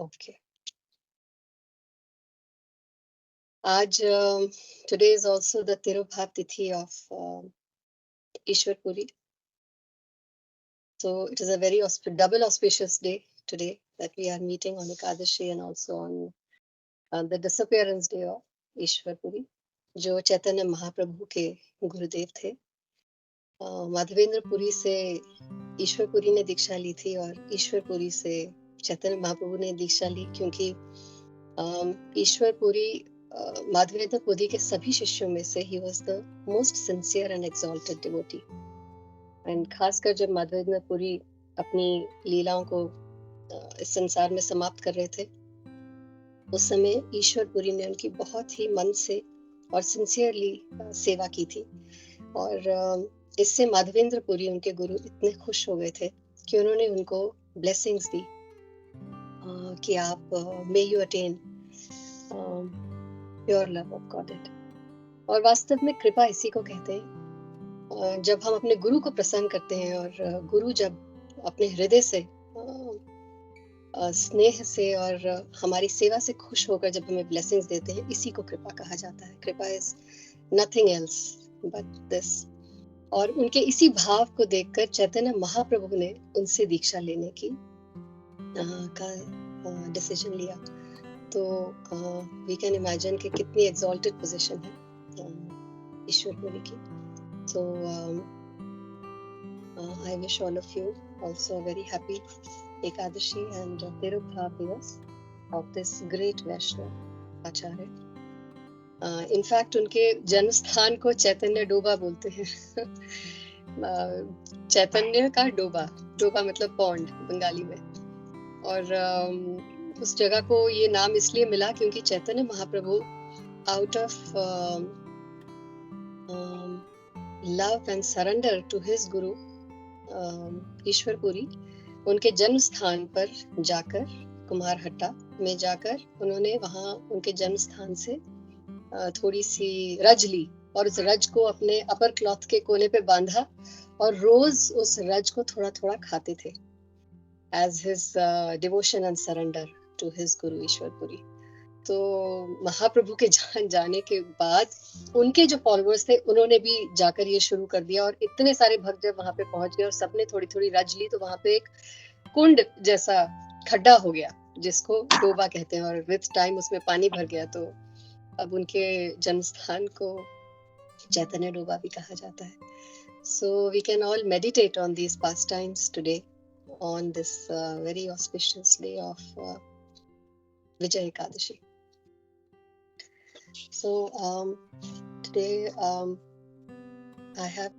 Okay. आज today is also the तिरुभाव तिथि of Ishwarpuri. So it is a very double auspicious day today that we are meeting on Ekadashi and also on the disappearance day of Ishwarpuri, जो चैतन्य महाप्रभु के गुरुदेव थे. माधवेंद्रपुरी से ईश्वरपुरी ने दीक्षा ली थी और ईश्वरपुरी से चैतन्य महाप्रभु ने दीक्षा ली, क्योंकि ईश्वरपुरी माधवेंद्रपुरी के सभी शिष्यों में से he was the most sincere and exalted devotee. And खासकर जब माधवेंद्रपुरी अपनी लीलाओं को इस संसार में समाप्त कर रहे थे, उस समय ईश्वरपुरी ने उनकी बहुत ही मन से और सिंसियरली सेवा की थी. और इससे माधवेंद्रपुरी उनके गुरु इतने खुश हो गए थे कि उन्होंने उनको ब्लेसिंग्स दी कि आप may you attain pure love of God. और वास्तव में कृपा इसी को कहते हैं. जब हम अपने गुरु को प्रसन्न करते हैं और गुरु जब अपने हृदय से स्नेह से और हमारी सेवा से खुश होकर जब हमें ब्लेसिंग्स देते हैं, इसी को कृपा कहा जाता है. कृपा is nothing else but this. और उनके इसी भाव को देखकर चैतन्य महाप्रभु ने उनसे दीक्षा लेने की का डिसीजन लिया. तो वी कैन इमेजिन कि कितनी एक्सॉल्टेड पोजीशन है ईश्वरपुरी की. So I wish all of you also a very happy Ekadashi and Tirubhav Divas of this great Vaishnava Acharya. In fact, उनके जन्म स्थान को चैतन्य डोबा बोलते हैं. चैतन्य का डोबा, डोबा मतलब पौंड बंगाली में. और उस जगह को ये नाम इसलिए मिला क्योंकि Chaitanya Mahaprabhu out of love and surrender to his guru Ishvarpuri, उनके जन्म स्थान पर जाकर कुम्हारहट्टा में जाकर उन्होंने वहाँ उनके जन्म स्थान से थोड़ी सी रज ली और उस रज को अपने अपर क्लॉथ के कोने पे बांधा और रोज उस रज को थोड़ा थोड़ा खाते थे as his devotion and surrender to his guru Ishwarpuri. तो महाप्रभु के जाने के बाद उनके जो फॉलोअर्स थे उन्होंने भी जाकर ये शुरू कर दिया. और इतने सारे भक्त जब वहां पे पहुंच गए और सबने थोड़ी थोड़ी रज ली, तो वहां पे एक कुंड जैसा खड्डा हो गया जिसको डोबा कहते हैं. और विथ टाइम उसमें पानी भर गया, तो अब उनके जन्म स्थान को चैतन्य डोबा भी कहा जाता है. So we can all meditate on these past times today on this very auspicious day of Vijay Ekadashi. So today I have